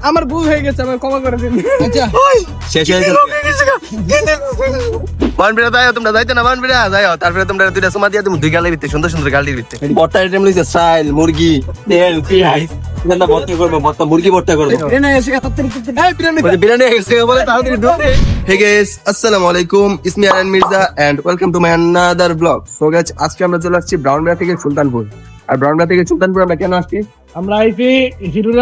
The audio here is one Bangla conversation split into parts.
আমার ভুল হয়ে গেছে, আমার ক্ষমা করে দিন। আচ্ছা শেষ হয়ে গেছে। বানবিরা যাইও, তোমরা যাইতে না বানবিরা যাইও, তারপরে তোমরা দুইটা সময় দিয়ে তুমি দুই গালের ভিতরে সুন্দর সুন্দর গালির ভিতরে বর্তা আইটেম লইছে, স্টাইল মুরগি তেল পেঁয়াজ এটা ভর্তা করবো, ভর্তা মুরগি ভর্তা করবো। বিরিয়ানি এসে বলে তাড়াতাড়ি ধরে। হে গাইস, আসসালামু আলাইকুম, it's me RN Mirza and welcome to my another blog. So guys, আজকে আমরা চলে আসছি ব্রাউনবিরা থেকে সুলতানপুর। আর ব্রাউনবিরা থেকে সুলতানপুর আমরা কেন আসছি? আমরা আইপি হিরোর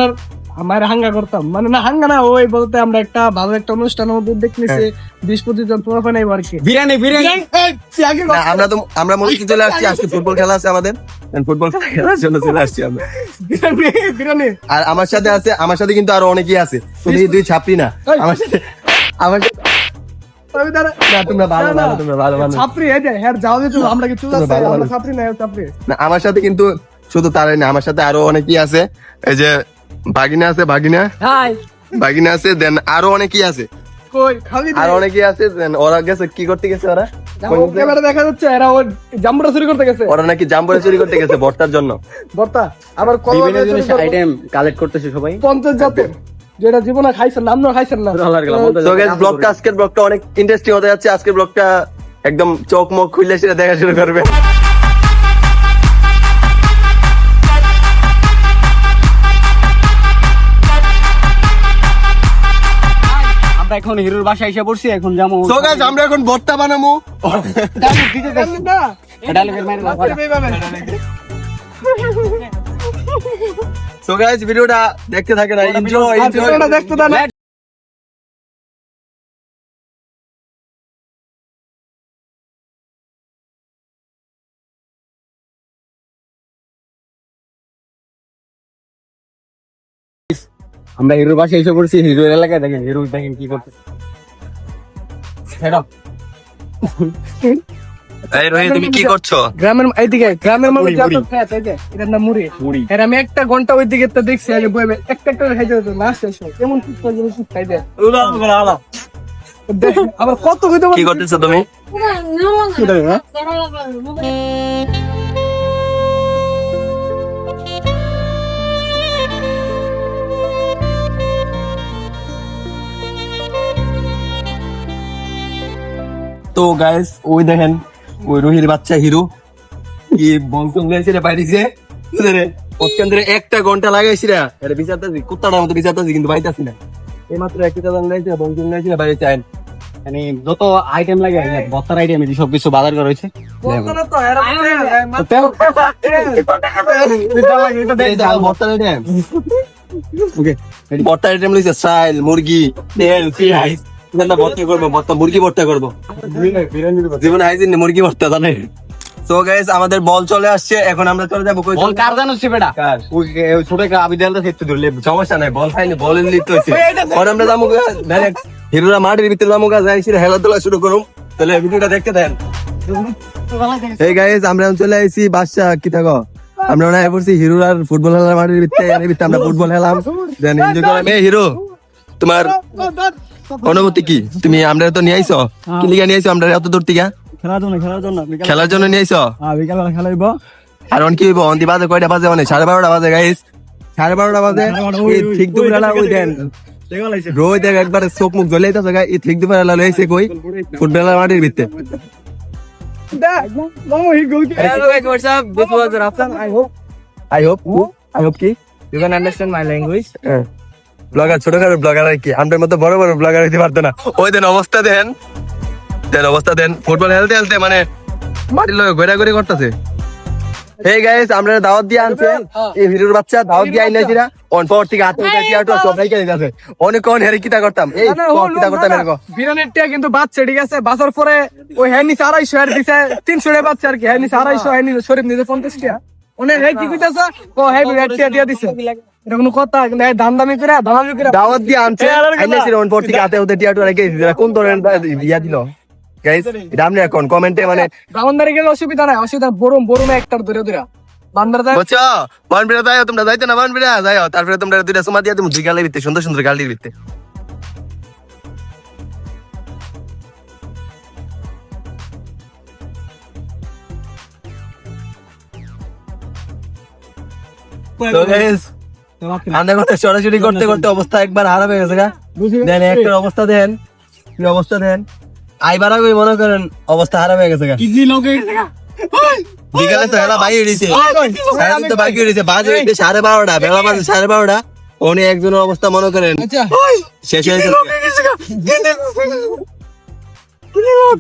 আমার হাঙ্গা করতাম, মানে না হাঙ্গা না, ওই বলতে আমরা একটা ভালো একটা অনুষ্ঠানের মধ্যে দেখতেছি 20-25 জন তোমার ফানে আর কি বিরিয়ানি না, আমরা মনে হচ্ছে চলে আসছি, আজকে ফুটবল খেলা আছে আমাদের, ফুটবল খেলার জন্য চলে আসছি আমরা। বিরিয়ানি আর আমার সাথে কিন্তু আরো অনেকেই আছে, তুমি দুই ছাপরি না আমার সাথে। আমার সাথে কিন্তু শুধু তারাই না, আমার সাথে আরো অনেকেই আছে। এই যে বাগিনা আছে, বাগিনা আছে, দেন আরো অনেকেই আছে, আরো অনেকেই আছে। ওরা গেছে কি করতে গেছে? ওরা দেখা যাচ্ছে এরা ওই জাম্বুরা চুরি করতে গেছে। ওরা নাকি জাম্বুরা চুরি করতে গেছে ভর্তার জন্য। ভর্তা আবার আইটেম কালেক্ট করতেছে সবাই 50 জাতের, যেটা জীবনে খাইছেন না, আপনারা খাইছেন না। তো গাইস, আজকের ব্লগটা অনেক ইন্টারেস্টিং হতে যাচ্ছে। আজকের ব্লগটা একদম চোখ মুখ খুলে সেটা দেখা শুরু করবে। আমরা এখন হিরোর বাসায় এসে পড়ছি, এখন যাবো। সো গাইস, আমরা এখন ভর্তা বানাবো। সো গাইস, ভিডিওটা দেখতে থাকেন, এনজয় দেখতে দাও। আমরা হিরোর বাসায় এসে পড়ছি, হিরোর এলাকায় দেখেন, হিরো দেখেন কি করতে। এই রোহিত, তুমি কি করছো? গ্রামের এইদিকে, গ্রামের মানুষ এটার নাম মুড়ি। এর আমি একটা ঘন্টা ওই দিকে তো দেখছি, আগে বইবে একটা একটা খাইতে হতো না, শেষ হয় কেমন সুস্থ জিনিস খাই দেয়। আবার কত হইতে কি করতেছো তুমি? তো গাইস, ওই দেখেন, ওই রোহির বাচ্চা হিরো কি বংশন লাইছে রে বাইরেছে রে, ওখানে একটা ঘন্টা লাগাইছি রে, আরে বিচারতাছি কুত্তাটার মতো বিচারতাছি, কিন্তু বাইতাছি না। এই মাত্র একটা দান লাইছে, বংশন লাইছে বাইরে চাই, মানে যত আইটেম লাগে বত্তার আইটেম সবকিছু বাজার করা হয়েছে। ভর্তা আইটেম লইছে, স্টাইল মুরগি তেল পেঁয়াজ এটা ভর্তা করবো, ভর্তা মুরগি ভর্তা করবো। জীবনে হাইজিন মুরগি ভর্তা জানে। তো গাইস, আমাদের বল চলে আসছে, এখন আমরা চলে যাবো। বল কার জানো সে বেটা? ওই ছোট একটা আবিদালটা সেট ধরলে সমস্যা নাই, বল খাইনি, বলের লিপ্ত হইছে। এখন আমরা যাবো ডাইরেক্ট হিরোরা মাঠের ভিতরে যাবো, যাইছি খেলাধুলা শুরু করুম। তাহলে ভিডিওটা দেখতে দেন। এই গাইস, আমরা চলে আইছি বাদশা কি থাকো, আমরা ওরা পড়ছি হিরোর ফুটবল খেলার মাঠের ভিতরে, এর ভিতরে আমরা ফুটবল খেলাম, দেন এনজয় করলাম। এই হিরো, তোমার অনুভূতি কি? তুমি আমরা তো নিয়ে আইছো, কি লিগা নিয়ে আইছো আমরা এত দূর থেকে? খেলার জন্য নিয়ে আইছো। আর অন কি হইব? অন্তি বাজে কয়টা বাজে? মানে 12:30 বাজে গাইস, 12:30 বাজে। ঠিক দুপুরবেলা ওই দেন রোজ দেখ একবার চোখ মুখ জ্বলে যাচ্ছে গাই, ঠিক দুপুরবেলা লইছে কই ফুটবলের মাঠের ভিতরে। I hope কি You can understand my language. Blogger, ছোটখাটো ব্লগার আর কি, আমাদের মতো বড় বড় ব্লগার হইতে পারতো না। ওই দেন অবস্থা দেন, ফুটবল খেলতে খেলতে মানে মাটির লোক ঘোরাঘুরি করতেছে। এই গাইস, আমরা দাওয়াত দিয়ে আনছে, এই হিরোর বাচ্চা দাওয়াত দিয়ে আইনাছি না, অন পাওয়ার থেকে হাতে টিয়াটো সব রাইখা দিতেছে। অনেক কোন হেরে কিতা করতাম, এই কিতা করতাম এরকম। বিরানের টিয়া কিন্তু বাচ্চা, ঠিক আছে, বাঁচার পরে ওই হ্যানি 250 আর দিছে 300 টাকা বাচ্চা আর কি, হ্যানি 250, হ্যানি শরীফ নিতে 50 টাকা। ওনে হেই কি কইতাছে, ও হেই টিয়া দিয়া দিছে, এটা কোনো কথা? কিন্তু দামি করে দাওয়াত দিয়ে আনছে, আইনাছি অন পাওয়ার থেকে হাতে ওদের টিয়াটো রাইখা দিছে। কোন ধরনের ইয়া দিল গাইস, এটা আপনি এখন কমেন্টে মানে ব্রাউনদারি গেলে অসুবিধা নাই, অসুবিধা বরম একটার ধরে বান্দার যায়। বুঝছো? বানবিরা যাইও, তোমরা যাইতে না বানবিরা যাইও, তারপরে তোমরা দুইটা সময় দিয়ে তুমি দুই গালের ভিতরে সুন্দর সুন্দর গালির ভিতরে আন্দা করতে সরাসরি করতে করতে অবস্থা একবার খারাপ হয়ে গেছে গা। দেন একটা অবস্থা দেন, কি অবস্থা দেন, আইবার আগে মনে করেন অবস্থা খারাপ হয়ে গেছে গা। বিকালে তো এরা বাইরে দিছে, সারাদিন তো বাইরে দিছে, বাজে হইতে 12:30, বেলা বাজে 12:30, উনি একজনের অবস্থা মনে করেন শেষ হয়ে গেছে।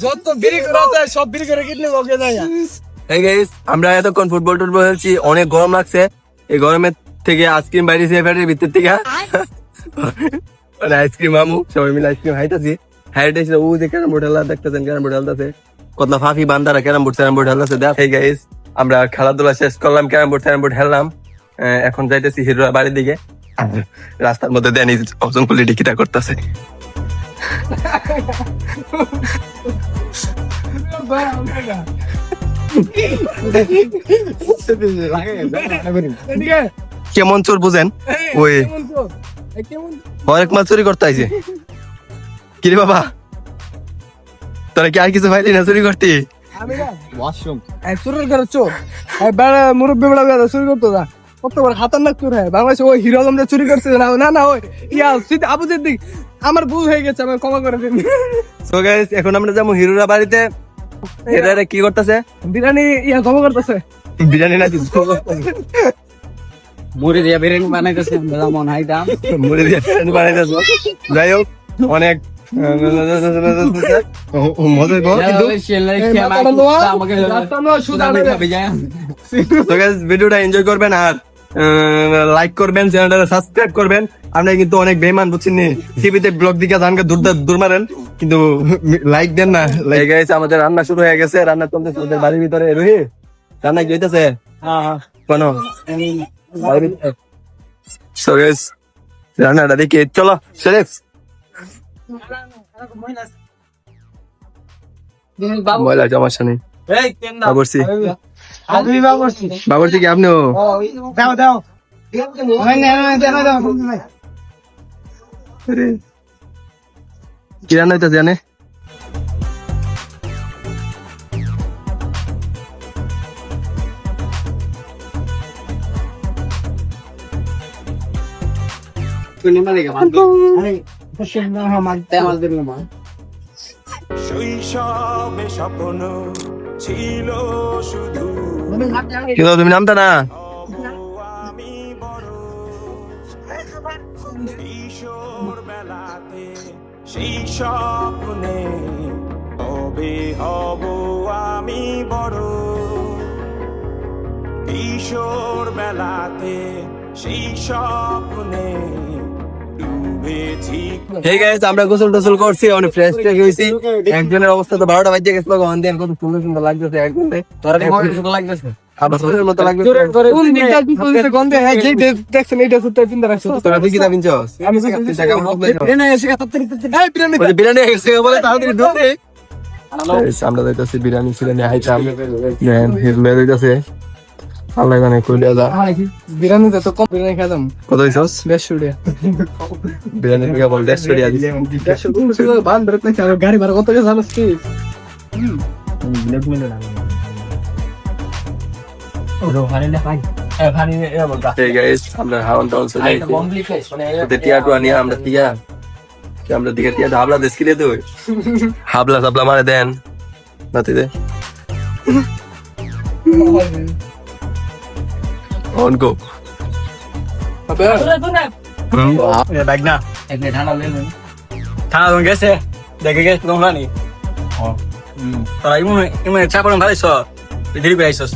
যত বিড়ি করে আছে সব বিড়ি করে কিডনি ওকে যায়। Hey guys, আমরা এতক্ষণ ফুটবল টুটবল খেলছি, অনেক গরম লাগছে। এই গরমের থেকে আইসক্রিম বাইরেছে ফ্যাটের ভিতর থেকে, আইসক্রিম আমু সবাই মিলে আইসক্রিম খাইতেছি। হাইটেছে ও যে ক্যারাম বোর্ড খেলা দেখতেছেন, ক্যারাম বোর্ড খেলতেছে, কতলা ফাফি বান্দারা ক্যারাম বোর্ড খেলতেছে। দেখ hey guys, আমরা খেলাধুলা শেষ করলাম, ক্যারাম বোর্ড খেললাম, এখন যাইতেছি হিরোরা বাড়ির দিকে। রাস্তার মধ্যে দেন অজন কোয়ালিটি কিটা করতেছে। কেমন চোর বুঝেন, ওই অনেক মাছ চুরি করতে আইছে। কিরে বাবা, তোরা কি আর কিছু পাইলি না চুরি করতে? চোরের ঘরে চোর মুরব্বী বেড়া বেড়া চুরি করতো না, কত বড় খাতারনাক চোর হয় বাংলাদেশে। ওই হিরো আলম চুরি করছে না, না না ওই ইয়া আবু সিদ্দিক, আমার ভুল হয়ে গেছে, আমার ক্ষমা করে দিন। সো গাইস, এখন আমরা যাবো হিরোরা বাড়িতে। এরা কি করতেছে? বিরিয়ানি ইয়া ক্ষমা করতেছে। বিরিয়ানি না কিছু মুড়ি দিয়া বিরিয়ানি বানাইতেছে, মন হাইতাম মুড়ি দিয়ে বিরিয়ানি বানাইতেছে। যাই হোক, অনেক মজা হইবো, কিন্তু ভিডিওটা এনজয় করবেন আর লাইক করবেন, চ্যানেলটা সাবস্ক্রাইব করবেন। আমরা কিন্তু অনেক বেমান বুঝছেন নি, টিভিতে ব্লগ দিকে জানকে দূর মারেন, কিন্তু লাইক দেন না। লাইক গাইস, আমাদের রান্না শুরু হয়ে গেছে, রান্না চলতেছে ওদের বাড়ির ভিতরে। রুহি, রান্না কি হইতেছে? কোন সো গাইস, রান্নাটা দেখি, চলো শেরেফ ময়লা সমস্যা নেই। বাবরসি বাবরসি কি আপনিও? কি রান্না হইতেছে জানে? শৈশবে স্বপ্ন ছিল শুধু কিন্তু তুমি নামতা না। আমি বড় কিশোর বেলাতে সেই স্বপ্নে কবে হব আমি বড় কিশোর বেলাতে সেই স্বপ্নে ডুবেছি। হে গাইস, আমরা গোসল টোসল করছি, অনেক ফ্রেশ ট্রেশ হইছি। একজনের অবস্থা তো 12টা বাজে গেছিল, গন দেন কত সুন্দর সুন্দর লাগতেছে একজনে, তোরা সুন্দর লাগতেছে, আবার সুন্দর মতো লাগতেছে। কোন দিকটা কি বলছে গন্ধে? হ্যাঁ যে দেখছেন এইটা সুত্তা চিন্তা রাখছো তোরা কি কিতা বিনছস? আমি বিরিয়ানি এসে তাড়াতাড়ি এই বিরিয়ানি ওই বিরিয়ানি এসে বলে তাড়াতাড়ি দৌড় দে। আমরা যাইতাছি বিরিয়ানি সিরিয়ানি আইতাম, দেন হিরলে যাইতাছে। আল্লাহ জানে কইলে যা বিরিয়ানি তো কম বিরিয়ানি খেলাম। কত হইছস? 150 টাকা বিরিয়ানি থেকে বল 150 টাকা দিছি। 150 টাকা বান বেরত নাই, আর গাড়ি ভাড়া কত টাকা জানোস কি? Hey guys, আমরা হাওন টাউন চলে আইছি। ওদের টিয়াটু আনিয়া আমরা টিয়া আমরা দিকে টিয়া হাবলা দেশ কিনে দে, হাবলা সাবলা মারে দেন নাতি দে অন গো। বাইক না ঠান্ডা গেছে, দেখে গেছে তোমরা নি তোরা ইমন চাপানো ভাইছ দেরি করে আইছস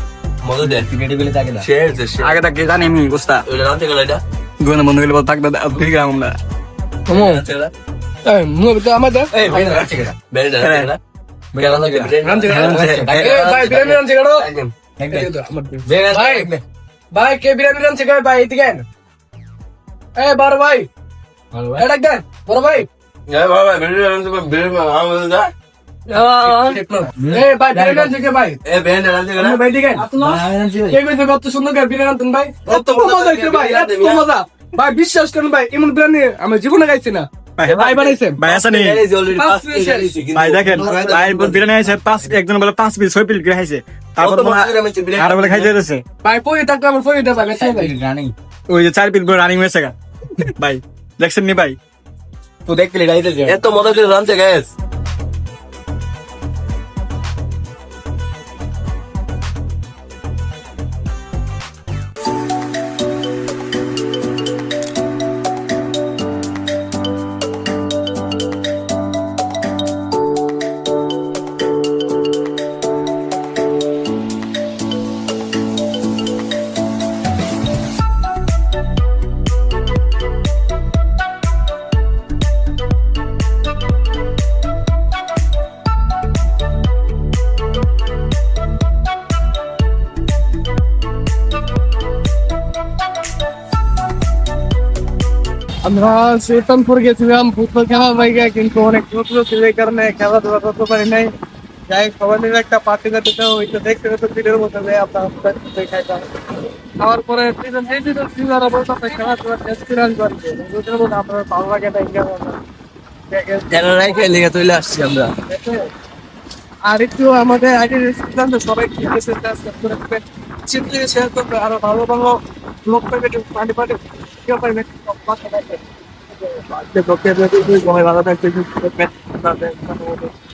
মজা দে টিকেটে গেলে থাকে না শেয়ার দে আগে তাকে জানি আমি গোস্তা ওইটা রাতে গেল এটা গোনা বন্ধ গেলে থাক দাদা ফিরে গেলাম আমরা কমো এই মু তো আমাদের এই বেন রাতে গেল বেন রাতে গেল কেন লাগে ভাই বিরিয়ানি রান চিগাড়ো ভাই ভাই কে বিরিয়ানি রান চিগাড় ভাই এদিকে এই বড় ভাই এটা দেন বড় ভাই এই বাবা বেন রাতে বেন আমাদের দা এই ভাই বিরিয়ানি রান চিগাড় ভাই এই বেন রাতে গেল ভাই দিকে কে কইছে কত সুন্দর করে বিরিয়ানি রান ভাই কত মজা হইছে ভাই এত মজা ভাই বিশ্বাস করুন ভাই এমন বিরিয়ানি আমি জীবনে খাইছি না ভাই বানাইছে ভাই আসেনি ভাই দেখেন ভাই বিরিয়ানি আছে পাঁচ একজন বলে 5 পিস 6 পিস খাইছে তারপর আর বলে খাইতে যাচ্ছে ভাই পয়টা আমার পয়টা ভাই জানি ওই যে 4 পিট করে রানিং হয়েছে গা ভাই দেখছেন নি ভাই তো দেখতে গাইতে এত মজা করে রানছে গ্যাস আমরা সুলতানপুর গেছিলাম ফুটবল খেলার জায়গায়, কিন্তু অনেক দ্রুত ছিল এই কারণে খেলাধুলা করতে পারি নাই। যাই সবাই মিলে একটা পার্টি করতে চাও, ওইটা দেখতে হতো দিনের মতো যে আপনার খাইতাম। খাওয়ার পরে সিনারা বলতো খেলাধুলা এক্সপিরিয়েন্স করছে, ওদের মধ্যে আপনার ভালো লাগে না এরাই খেলে চলে আসছি আমরা। আর একটু আমাদের আগে সিদ্ধান্ত সবাই চিন্তা শেয়ার করবে, আরো ভালো ভালো লোক পাবে, পার্টি পার্টি কেউ পাইবে ভালো থাকবে।